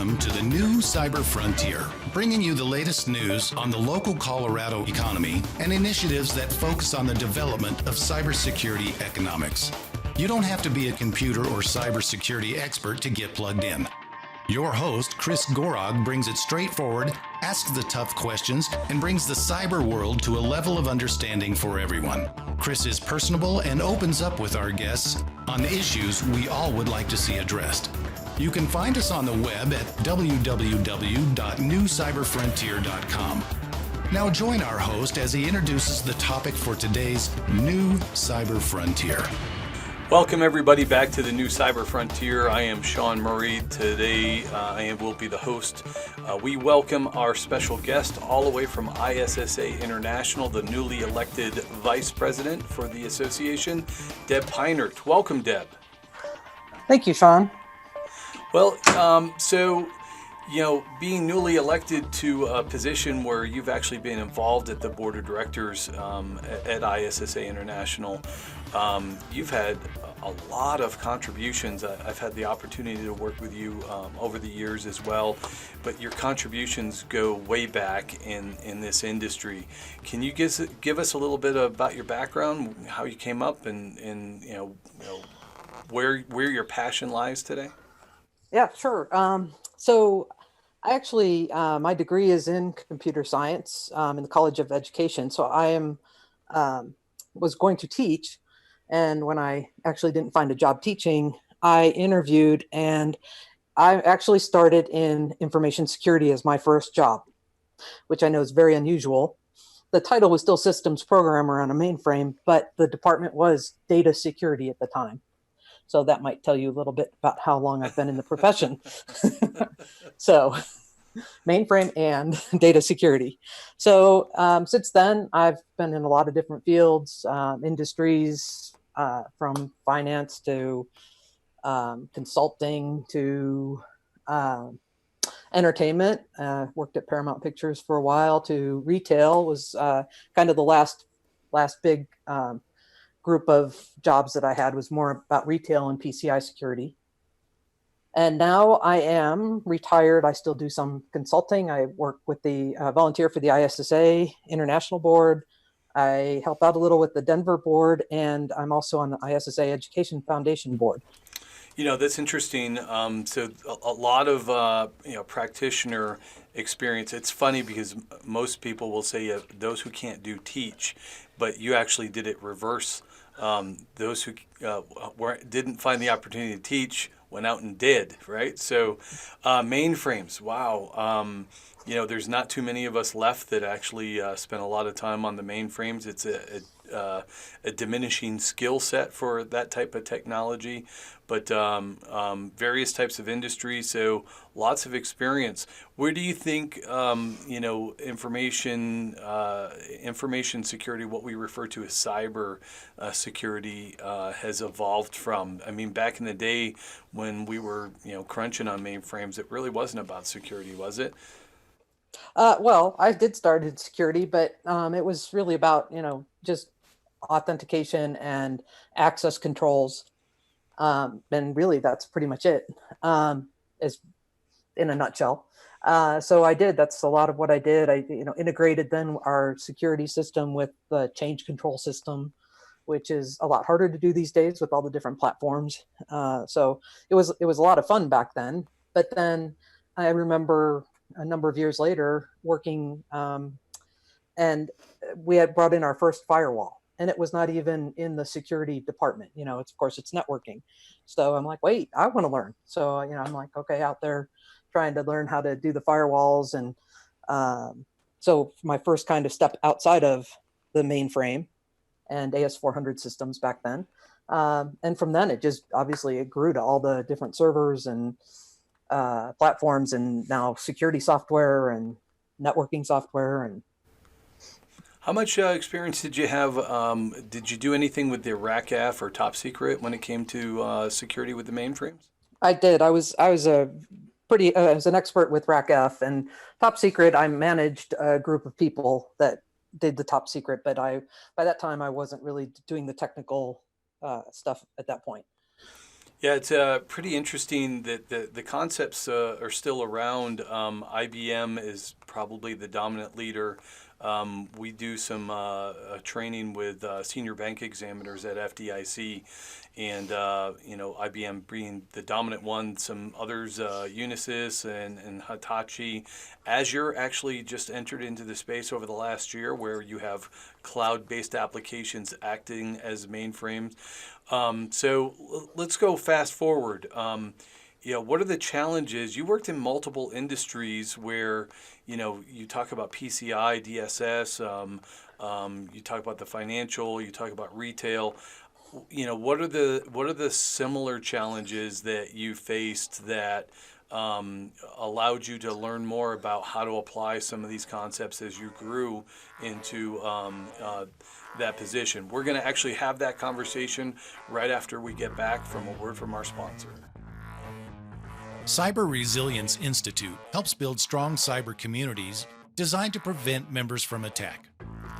Welcome to the new Cyber Frontier, bringing you the latest news on the local Colorado economy and initiatives that focus on the development of cybersecurity economics. You don't have to be a computer or cybersecurity expert to get plugged in. Your host, Chris Gorog, brings it straightforward, asks the tough questions, and brings the cyber world to a level of understanding for everyone. Chris is personable and opens up with our guests on the issues we all would like to see addressed. You can find us on the web at www.newcyberfrontier.com. Now join our host as he introduces the topic for today's new Cyber Frontier. Welcome everybody back to the new Cyber Frontier. I am Shawn Murray. Today I will be the host. We welcome our special guest all the way from ISSA International, the newly elected Vice President for the association, Deb Peinert. Welcome, Deb. Thank you, Shawn. Well, being newly elected to a position where you've actually been involved at the board of directors at ISSA International, you've had a lot of contributions. I've had the opportunity to work with you over the years as well, but your contributions go way back in this industry. Can you give us a little bit about your background, how you came up, and where your passion lies today? Yeah, sure. So I actually, my degree is in computer science in the College of Education. So I was going to teach. And when I actually didn't find a job teaching, I interviewed, and I actually started in information security as my first job, which I know is very unusual. The title was still systems programmer on a mainframe, but the department was data security at the time. So that might tell you a little bit about how long I've been in the profession. So mainframe and data security. So since then, I've been in a lot of different fields, industries, from finance to consulting to entertainment. Worked at Paramount Pictures for a while, to retail was kind of the last big group of jobs that I had was more about retail and PCI security. And now I am retired. I still do some consulting. I work with the volunteer for the ISSA International Board. I help out a little with the Denver board, and I'm also on the ISSA Education Foundation board. That's interesting. So a lot of practitioner experience. It's funny because most people will say those who can't do teach, but you actually did it reverse. Those who didn't find the opportunity to teach went out and did, right? So mainframes, wow. There's not too many of us left that actually spend a lot of time on the mainframes. It's a diminishing skill set for that type of technology, but various types of industries, so lots of experience. Where do you think information security, what we refer to as cyber security, has evolved from? I mean, back in the day when we were crunching on mainframes, it really wasn't about security, was it? Well, I did start in security, but it was really about, just authentication and access controls. And really, that's pretty much it, is in a nutshell. So that's a lot of what I did. I, integrated then our security system with the change control system, which is a lot harder to do these days with all the different platforms. So it was a lot of fun back then. But then I remember a number of years later working, and we had brought in our first firewall, and it was not even in the security department. It's, of course, it's networking. So I'm like, wait, I want to learn. So, I'm like, okay, out there trying to learn how to do the firewalls. And so my first kind of step outside of the mainframe and AS400 systems back then. And from then it grew to all the different servers and platforms, and now security software and networking software. And how much experience did you have? Did you do anything with the RACF or Top Secret when it came to security with the mainframes? I did. I was an expert with RACF and Top Secret. I managed a group of people that did the Top Secret, but by that time I wasn't really doing the technical stuff at that point. Yeah, it's pretty interesting that the concepts are still around. IBM is probably the dominant leader. We do some training with senior bank examiners at FDIC, and IBM being the dominant one. Some others, Unisys and Hitachi. Azure actually just entered into the space over the last year, where you have cloud-based applications acting as mainframes. Let's go fast forward. What are the challenges? You worked in multiple industries where, you talk about PCI, DSS, you talk about the financial, you talk about retail. What are the similar challenges that you faced that allowed you to learn more about how to apply some of these concepts as you grew into that position? We're going to actually have that conversation right after we get back from a word from our sponsor. Cyber Resilience Institute helps build strong cyber communities designed to prevent members from attack.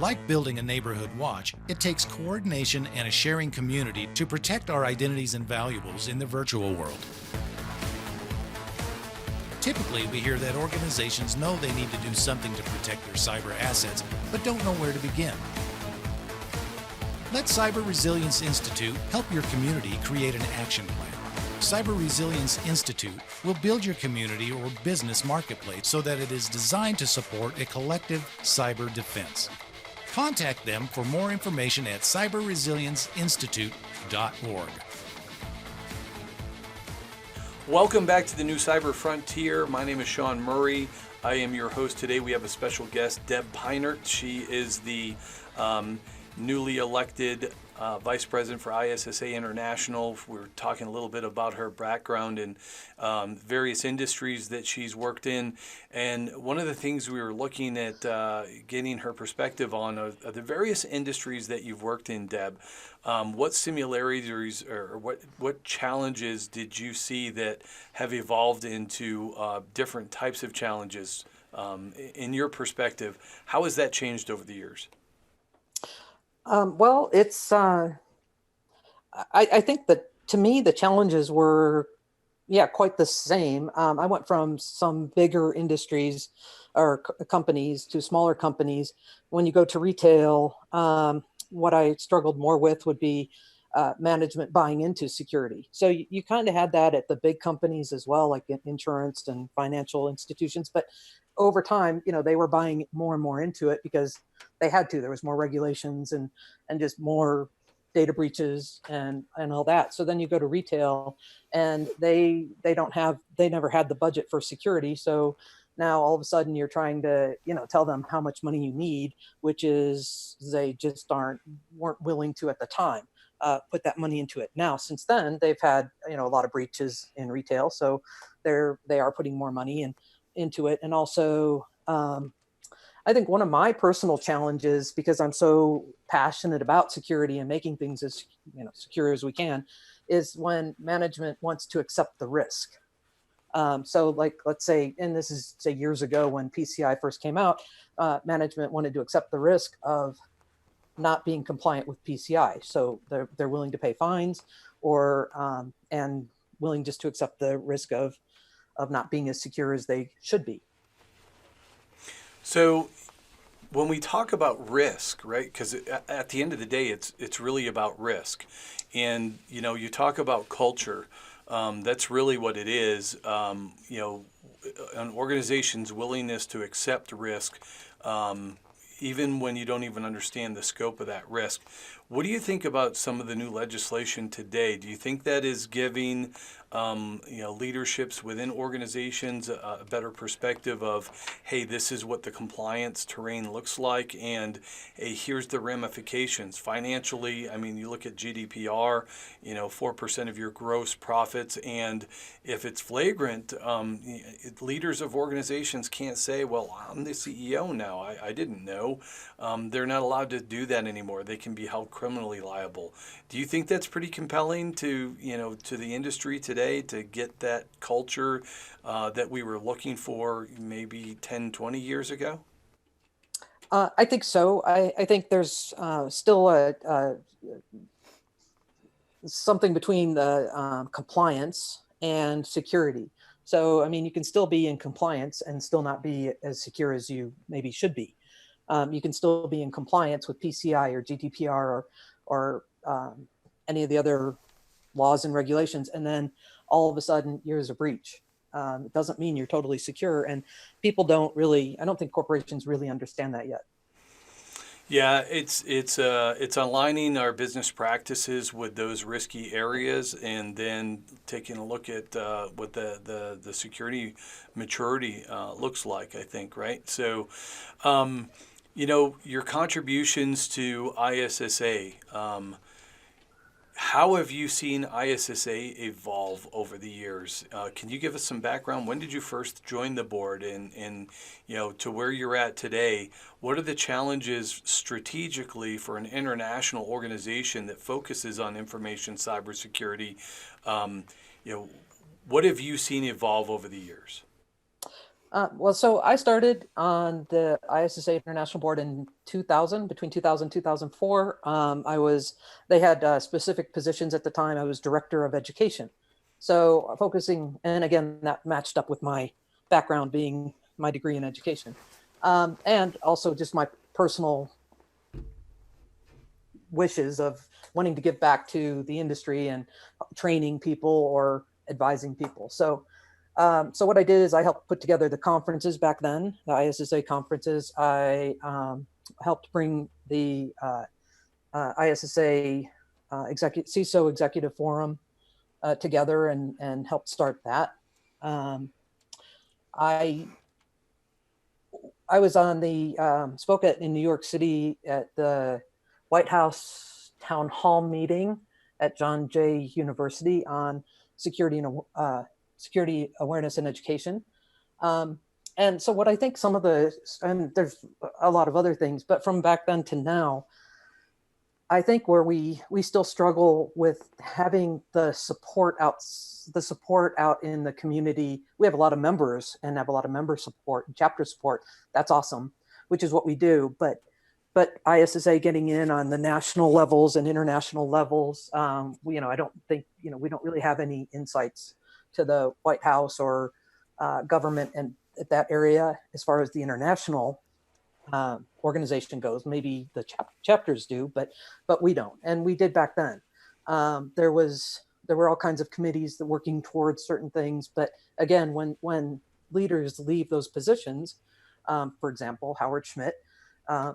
Like building a neighborhood watch, it takes coordination and a sharing community to protect our identities and valuables in the virtual world. Typically, we hear that organizations know they need to do something to protect their cyber assets, but don't know where to begin. Let Cyber Resilience Institute help your community create an action plan. Cyber Resilience Institute will build your community or business marketplace so that it is designed to support a collective cyber defense. Contact them for more information at cyberresilienceinstitute.org. Welcome back to the New Cyber Frontier. My name is Shawn Murray. I am your host today. We have a special guest, Deb Peinert. She is the newly elected Vice President for ISSA International. We're talking a little bit about her background and various industries that she's worked in. And one of the things we were looking at getting her perspective on are the various industries that you've worked in, Deb. What similarities or what challenges did you see that have evolved into different types of challenges? In your perspective, how has that changed over the years? Well, it's, I think that to me, the challenges were, quite the same. I went from some bigger industries or companies to smaller companies. When you go to retail, what I struggled more with would be management buying into security. So you kind of had that at the big companies as well, like insurance and financial institutions. But over time, they were buying more and more into it because they had to. There was more regulations and just more data breaches and all that. So then you go to retail, and they never had the budget for security. So now all of a sudden you're trying to tell them how much money you need, which is they just weren't willing to at the time put that money into it. Now since then they've had a lot of breaches in retail, so they are putting more money into it. And also I think one of my personal challenges, because I'm so passionate about security and making things as secure as we can, is when management wants to accept the risk. So like, let's say, and this is say years ago when PCI first came out, management wanted to accept the risk of not being compliant with PCI. So they're willing to pay fines or and willing just to accept the risk of not being as secure as they should be. So when we talk about risk, right, because at the end of the day, it's really about risk. And, you talk about culture. That's really what it is. An organization's willingness to accept risk, even when you don't even understand the scope of that risk. What do you think about some of the new legislation today? Do you think that is giving leaderships within organizations a better perspective of, hey, this is what the compliance terrain looks like, and hey, here's the ramifications financially? I mean, you look at GDPR, 4% of your gross profits, and if it's flagrant, leaders of organizations can't say, well, I'm the CEO now, I didn't know. They're not allowed to do that anymore. They can be held criminally liable. Do you think that's pretty compelling to the industry today to get that culture that we were looking for maybe 10, 20 years ago? I think so. I think there's still something between the compliance and security. So, I mean, you can still be in compliance and still not be as secure as you maybe should be. You can still be in compliance with PCI or GDPR or any of the other laws and regulations, and then all of a sudden there's a breach. It doesn't mean you're totally secure, and people don't really, I don't think corporations really understand that yet. Yeah, it's aligning our business practices with those risky areas, and then taking a look at what the security maturity looks like, I think, right? So, your contributions to ISSA. How have you seen ISSA evolve over the years? Can you give us some background? When did you first join the board, and to where you're at today? What are the challenges strategically for an international organization that focuses on information cybersecurity? What have you seen evolve over the years? Well, so I started on the ISSA International Board in 2000, between 2000 and 2004. They had specific positions at the time. I was director of education. So focusing, and again, that matched up with my background being my degree in education. And also just my personal wishes of wanting to give back to the industry and training people or advising people. So what I did is I helped put together the conferences back then, the ISSA conferences. I helped bring the ISSA CISO Executive Forum together and helped start that. I was on the spoke in New York City at the White House Town Hall meeting at John Jay University on security awareness and education. And so what I think and there's a lot of other things, but from back then to now, I think where we still struggle with having the support out in the community. We have a lot of members and have a lot of member support and chapter support. That's awesome, which is what we do. But ISSA getting in on the national levels and international levels, I don't think, we don't really have any insights to the White House or government and at that area as far as the international organization goes. Maybe the chapters do, but we don't, and we did back then. There were all kinds of committees that working towards certain things, but again, when leaders leave those positions, for example, Howard Schmidt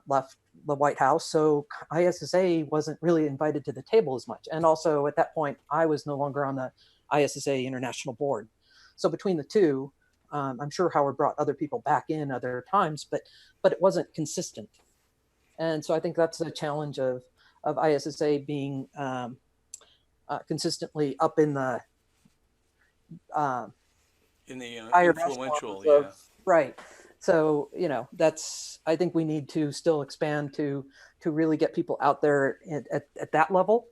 left the White House, so ISSA wasn't really invited to the table as much. And also at that point, I was no longer on the ISSA International Board. So between the two, I'm sure Howard brought other people back in other times, but it wasn't consistent. And so I think that's the challenge of ISSA being consistently up in the higher influential, yeah. Right. So, I think we need to still expand to really get people out there at that level.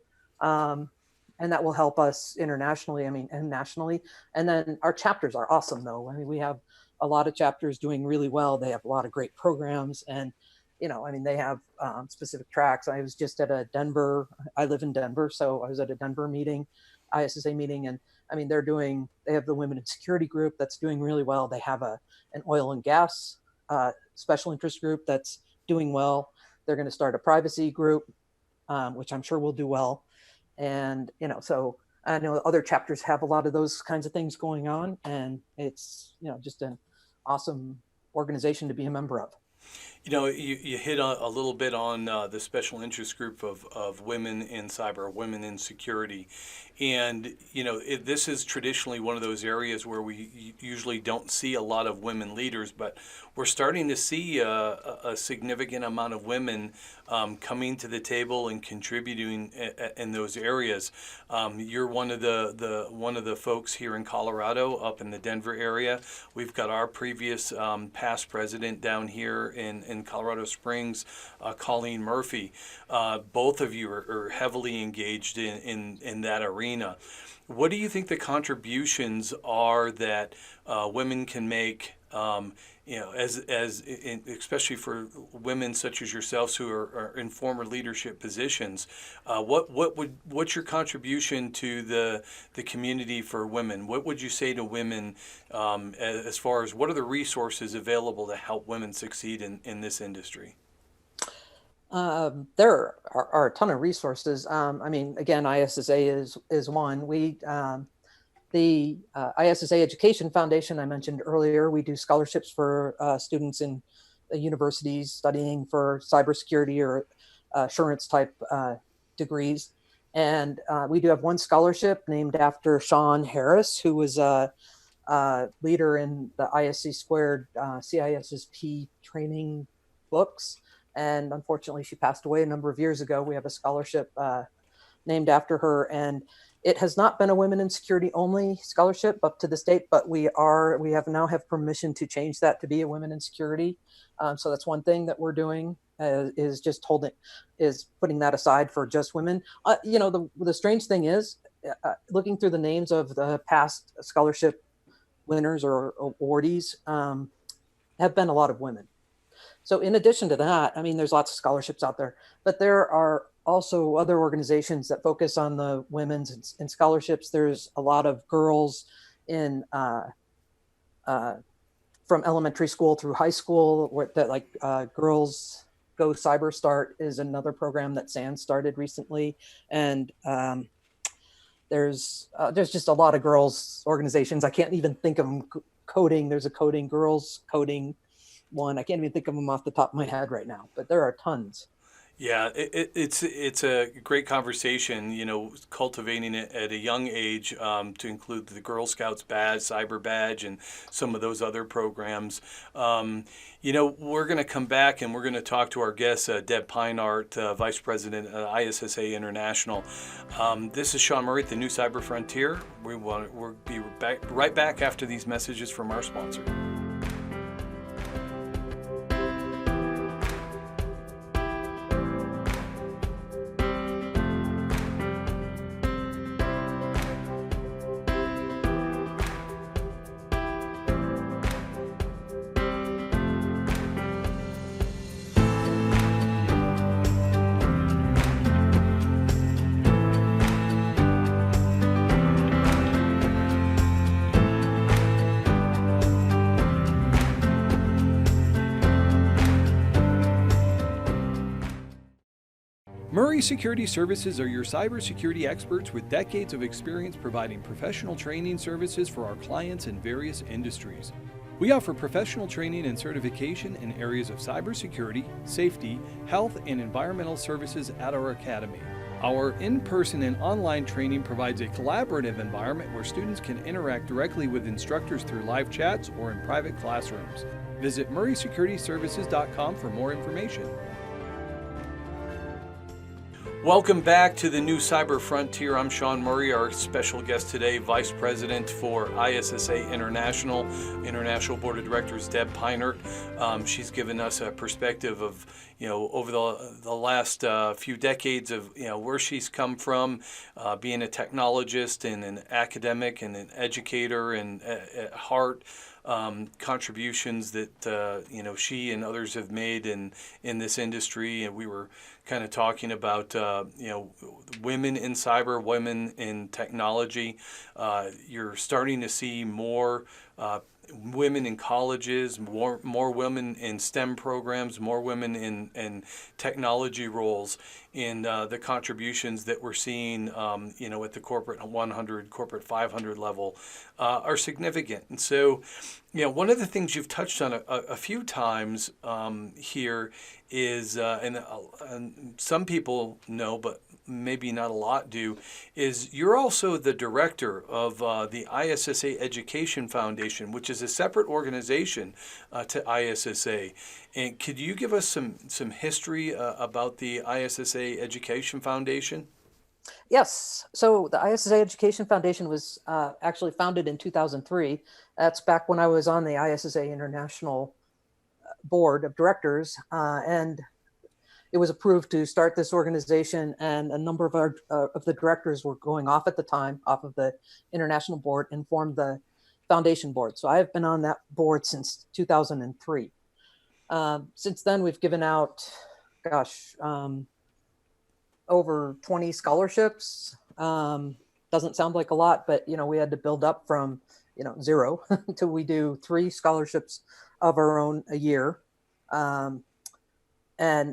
And that will help us internationally, and nationally. And then our chapters are awesome, though. We have a lot of chapters doing really well. They have a lot of great programs, and they have specific tracks. I was just at I live in Denver, so I was at a Denver meeting, ISSA meeting, and they have the Women in Security group that's doing really well. They have an oil and gas special interest group that's doing well. They're going to start a privacy group, which I'm sure will do well. And, so I know other chapters have a lot of those kinds of things going on, and it's, just an awesome organization to be a member of. You hit a little bit on the special interest group of women in cyber, women in security. And, this is traditionally one of those areas where we usually don't see a lot of women leaders, but we're starting to see a significant amount of women coming to the table and contributing in those areas. You're one of the folks here in Colorado, up in the Denver area. We've got our previous past president down here in Colorado Springs, Colleen Murphy. Both of you are heavily engaged in that arena. What do you think the contributions are that women can make Especially for women such as yourselves who are in former leadership positions, what's your contribution to the community for women? What would you say to women as far as what are the resources available to help women succeed in this industry? There are a ton of resources. I mean, again, ISSA is one. The ISSA Education Foundation I mentioned earlier, we do scholarships for students in universities studying for cybersecurity or assurance type degrees. And we do have one scholarship named after Shawn Harris, who was a leader in the ISC squared CISSP training books. And unfortunately, she passed away a number of years ago. We have a scholarship named after her. And it has not been a women in security only scholarship up to this date, but we now have permission to change that to be a women in security. So that's one thing that we're doing is putting that aside for just women. The strange thing is looking through the names of the past scholarship winners or awardees have been a lot of women. So in addition to that, I mean, there's lots of scholarships out there, but there are also other organizations that focus on the women's and scholarships. There's a lot of girls in from elementary school through high school Girls Go Cyber Start is another program that SANS started recently. And there's just a lot of girls organizations. I can't even think of them. Coding, there's a coding, girls coding one. I can't even think of them off the top of my head right now, but there are tons. Yeah, it's a great conversation, cultivating it at a young age to include the Girl Scouts badge, Cyber Badge, and some of those other programs. We're going to come back and we're going to talk to our guest, Deb Peinert, Vice President at ISSA International. This is Shawn Murray at the New Cyber Frontier. We'll be right back after these messages from our sponsor. Murray Security Services are your cybersecurity experts with decades of experience providing professional training services for our clients in various industries. We offer professional training and certification in areas of cybersecurity, safety, health, and environmental services at our academy. Our in-person and online training provides a collaborative environment where students can interact directly with instructors through live chats or in private classrooms. Visit murraysecurityservices.com for more information. Welcome back to the New Cyber Frontier. I'm Shawn Murray, our special guest today, Vice President for ISSA International Board of Directors, Deb Peinert. She's given us a perspective of, over the last few decades of, where she's come from, being a technologist and an academic and an educator and at heart. Contributions that she and others have made in this industry, and we were kind of talking about women in cyber, women in technology. You're starting to see more women in colleges, more women in STEM programs, more women in technology roles, in the contributions that we're seeing, at the corporate 100, corporate 500 level are significant. And so, one of the things you've touched on a few times here is, and some people know, but maybe not a lot do, is you're also the director of the ISSA Education Foundation, which is a separate organization to ISSA. And could you give us some history about the ISSA Education Foundation? Yes. So the ISSA Education Foundation was actually founded in 2003. That's back when I was on the ISSA International Board of Directors, and it was approved to start this organization. And a number of our of the directors were going off at the time, off of the international board, and formed the foundation board. So I've been on that board since 2003. Since then, we've given out, gosh, over 20 scholarships. Doesn't sound like a lot, but we had to build up from zero to we do 3 scholarships of our own a year. And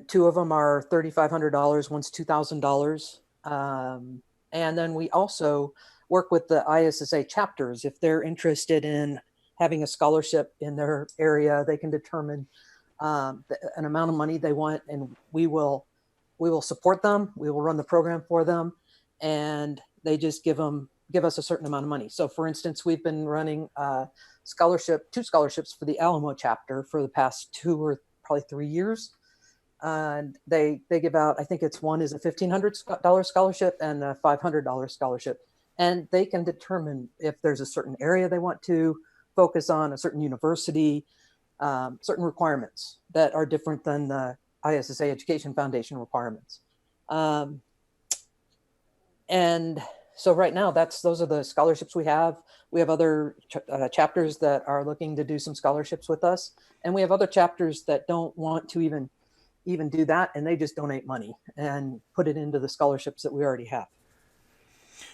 2 of them are $3,500, one's $2,000. And then we also work with the ISSA chapters. If they're interested in having a scholarship in their area, they can determine an amount of money they want, and we will support them. We will run the program for them, and they just give us a certain amount of money. So for instance, we've been running 2 scholarships for the Alamo chapter for the past 2 or probably 3 years. And they give out, I think one is a $1,500 scholarship and a $500 scholarship. And they can determine if there's a certain area they want to focus on, a certain university, certain requirements that are different than the ISSA Education Foundation requirements. And so right now, those are the scholarships we have. We have other chapters that are looking to do some scholarships with us. And we have other chapters that don't want to even do that, and they just donate money and put it into the scholarships that we already have.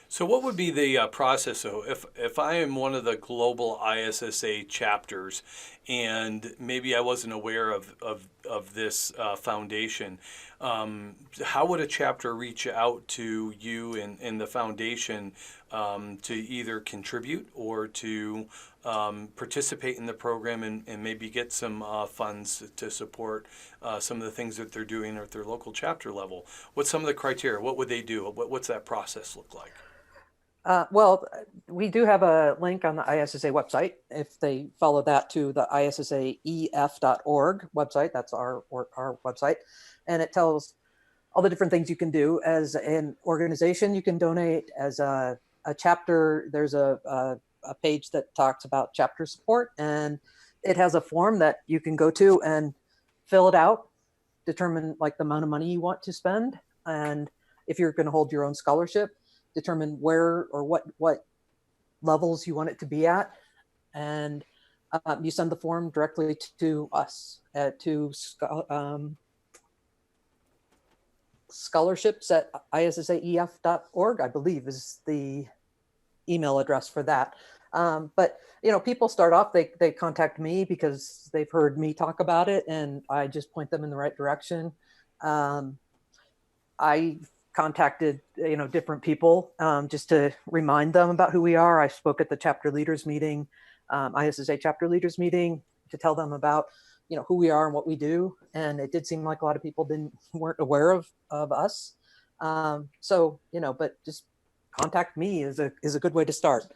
So what would be the process, though, if I am one of the global ISSA chapters and maybe I wasn't aware of this foundation, how would a chapter reach out to you and the foundation to either contribute or to participate in the program and maybe get some funds to support some of the things that they're doing at their local chapter level? What's some of the criteria? What would they do? What's that process look like? Well, we do have a link on the ISSA website. If they follow that to the ISSAEF.org website, that's our website, and it tells all the different things you can do. As an organization, you can donate. As a chapter, there's a page that talks about chapter support, and it has a form that you can go to and fill it out, determine like the amount of money you want to spend, and if you're going to hold your own scholarship, determine where or what levels you want it to be at, and you send the form directly to us to scholarships@issaef.org, I believe is the email address for that. But people start off, they contact me because they've heard me talk about it, and I just point them in the right direction. I contacted different people just to remind them about who we are. I spoke at the chapter leaders meeting, ISSA chapter leaders meeting, to tell them about who we are and what we do. And it did seem like a lot of people weren't aware of us. So but just contact me is a good way to start.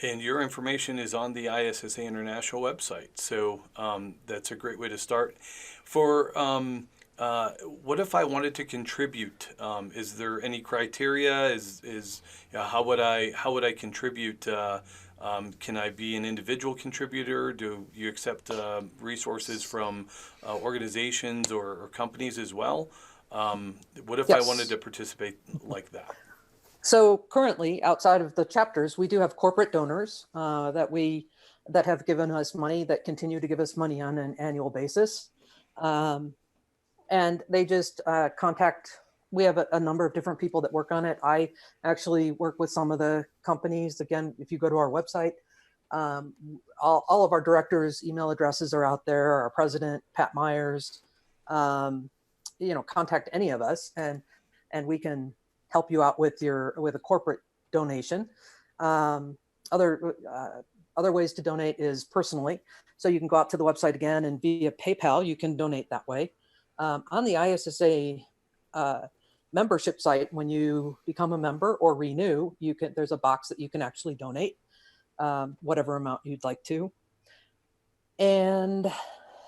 And your information is on the ISSA International website, so that's a great way to start. For what if I wanted to contribute? Is there any criteria? How would I contribute? Can I be an individual contributor? Do you accept resources from organizations or companies as well? What if I wanted to participate like that? So currently, outside of the chapters, we do have corporate donors that have given us money, that continue to give us money on an annual basis. And they just contact, we have a number of different people that work on it. I actually work with some of the companies. Again, if you go to our website, all of our directors' email addresses are out there. Our president, Pat Myers, contact any of us, and we can help you out with a corporate donation. Other ways to donate is personally. So you can go out to the website again, and via PayPal, you can donate that way. On the ISSA membership site, when you become a member or renew, there's a box that you can actually donate whatever amount you'd like to. And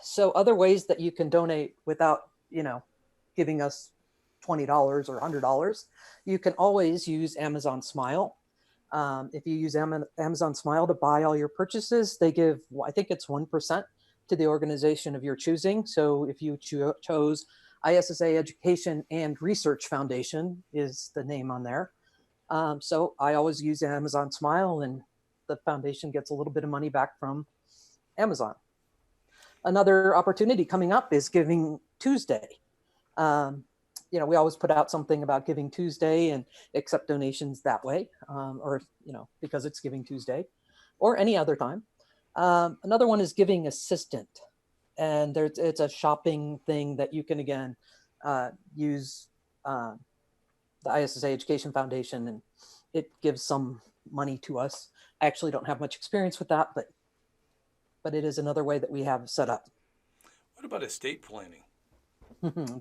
so other ways that you can donate without, giving us $20 or $100, you can always use Amazon Smile. If you use Amazon Smile to buy all your purchases, they give, I think it's 1% to the organization of your choosing. So if you chose ISSA Education and Research Foundation is the name on there. So I always use Amazon Smile, and the foundation gets a little bit of money back from Amazon. Another opportunity coming up is Giving Tuesday. We always put out something about Giving Tuesday and accept donations that way, or because it's Giving Tuesday, or any other time. Another one is Giving Assistant, and it's a shopping thing that you can again use the ISSA Education Foundation, and it gives some money to us. I actually don't have much experience with that, but it is another way that we have set up. What about estate planning?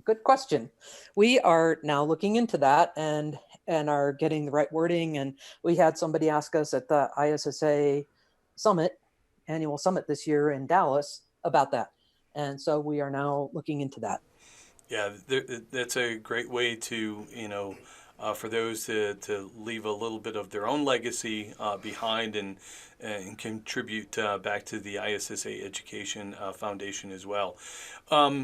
Good question. We are now looking into that and are getting the right wording. And we had somebody ask us at the ISSA annual summit this year in Dallas about that. And so we are now looking into that. Yeah, that's a great way to, for those to leave a little bit of their own legacy behind and contribute back to the ISSA Education Foundation as well.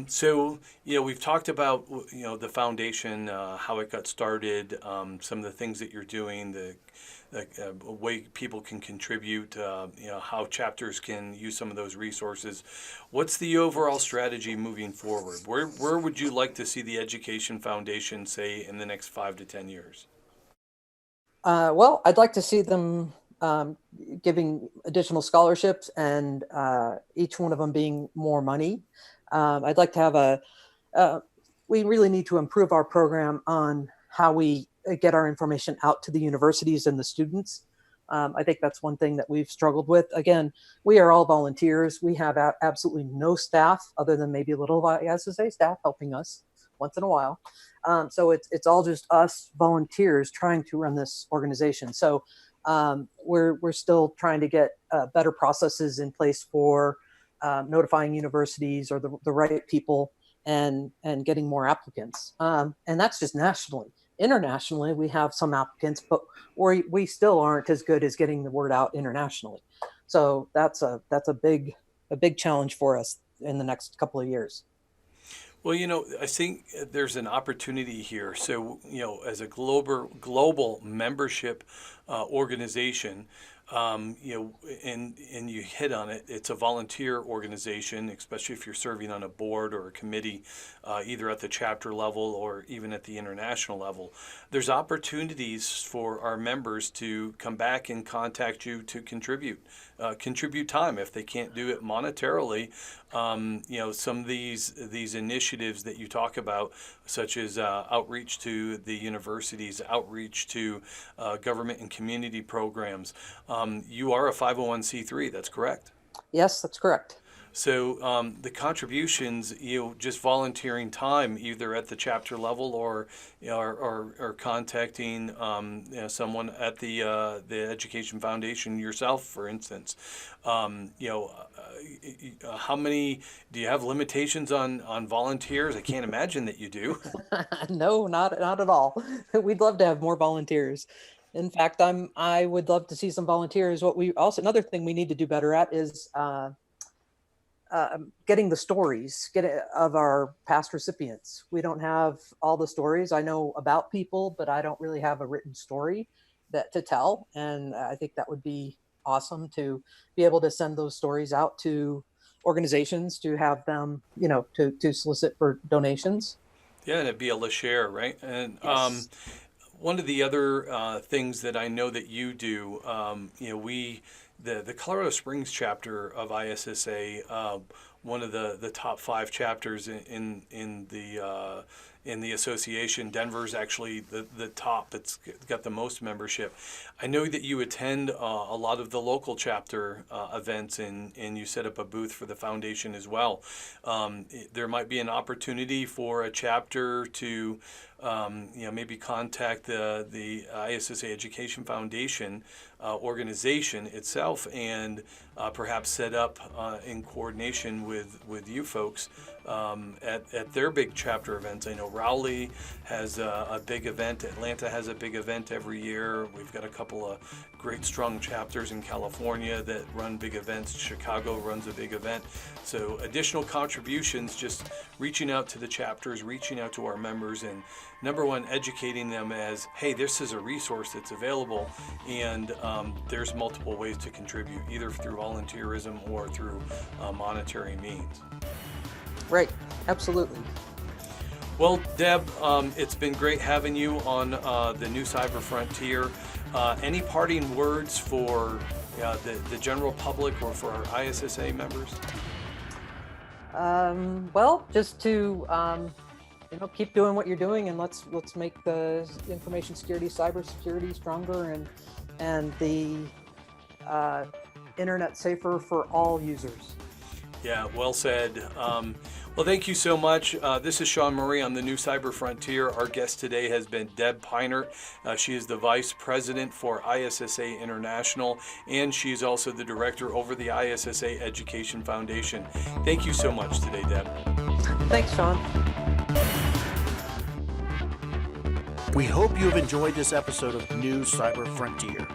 So, we've talked about, the foundation, how it got started, some of the things that you're doing, the way people can contribute, how chapters can use some of those resources. What's the overall strategy moving forward? Where would you like to see the Education Foundation, say, in the next 5 to 10 years? Well, I'd like to see them giving additional scholarships and each one of them being more money. I'd like to have we really need to improve our program on how we get our information out to the universities and the students. I think that's one thing that we've struggled with. Again, we are all volunteers. We have absolutely no staff other than maybe a little ISSA staff helping us once in a while. So it's all just us volunteers trying to run this organization. So we're still trying to get better processes in place for notifying universities or the right people and getting more applicants. And that's just nationally. Internationally, we have some applicants, but we still aren't as good as getting the word out internationally. So that's a big challenge for us in the next couple of years. Well, I think there's an opportunity here. So, as a global membership organization, and you hit on it, it's a volunteer organization, especially if you're serving on a board or a committee, either at the chapter level or even at the international level. There's opportunities for our members to come back and contact you to contribute time if they can't do it monetarily. Some of these initiatives that you talk about, such as outreach to the universities, outreach to government and community programs. You are a 501c3, that's correct? Yes, that's correct. So the contributions, just volunteering time, either at the chapter level or contacting someone at the Education Foundation yourself, for instance. How many do you have limitations on volunteers? I can't imagine that you do. No, not at all. We'd love to have more volunteers. In fact, I would love to see some volunteers. Another thing we need to do better at is getting the stories of our past recipients. We don't have all the stories. I know about people, but I don't really have a written story to tell. And I think that would be awesome to be able to send those stories out to organizations to have them, to solicit for donations. Yeah, and it'd be able to share, right? And Yes. one of the other things that I know that you do, the Colorado Springs chapter of ISSA, one of the top 5 chapters in the association. Denver's actually the top that's got the most membership. I know that you attend a lot of the local chapter events and you set up a booth for the foundation as well. There might be an opportunity for a chapter to maybe contact the ISSA Education Foundation organization itself and perhaps set up in coordination with you folks at their big chapter events. I know Rowley has a big event. Atlanta has a big event every year. We've got a couple of great strong chapters in California that run big events. Chicago runs a big event. So additional contributions, just reaching out to the chapters, reaching out to our members and number one, educating them as, hey, this is a resource that's available, and there's multiple ways to contribute, either through volunteerism or through monetary means. Right, absolutely. Well, Deb, it's been great having you on the New Cyber Frontier. Any parting words for the general public or for our ISSA members? Well, just to keep doing what you're doing, and let's make the information security, cybersecurity stronger, and the internet safer for all users. Yeah, well said. Well, thank you so much. This is Shawn Murray on the New Cyber Frontier. Our guest today has been Deb Peinert. She is the Vice President for ISSA International, and she is also the Director over the ISSA Education Foundation. Thank you so much today, Deb. Thanks, Shawn. We hope you have enjoyed this episode of New Cyber Frontier.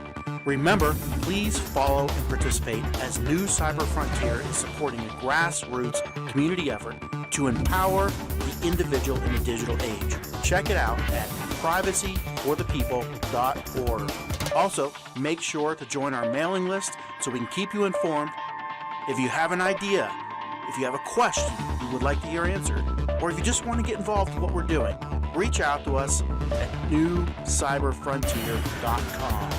Remember, please follow and participate as New Cyber Frontier is supporting a grassroots community effort to empower the individual in the digital age. Check it out at privacyforthepeople.org. Also, make sure to join our mailing list so we can keep you informed. If you have an idea, if you have a question you would like to hear answered, or if you just want to get involved in what we're doing, reach out to us at newcyberfrontier.com.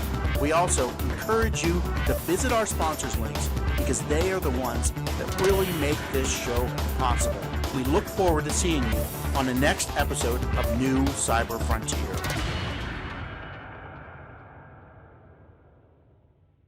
We also encourage you to visit our sponsors links because they are the ones that really make this show possible. We look forward to seeing you on the next episode of New Cyber Frontier.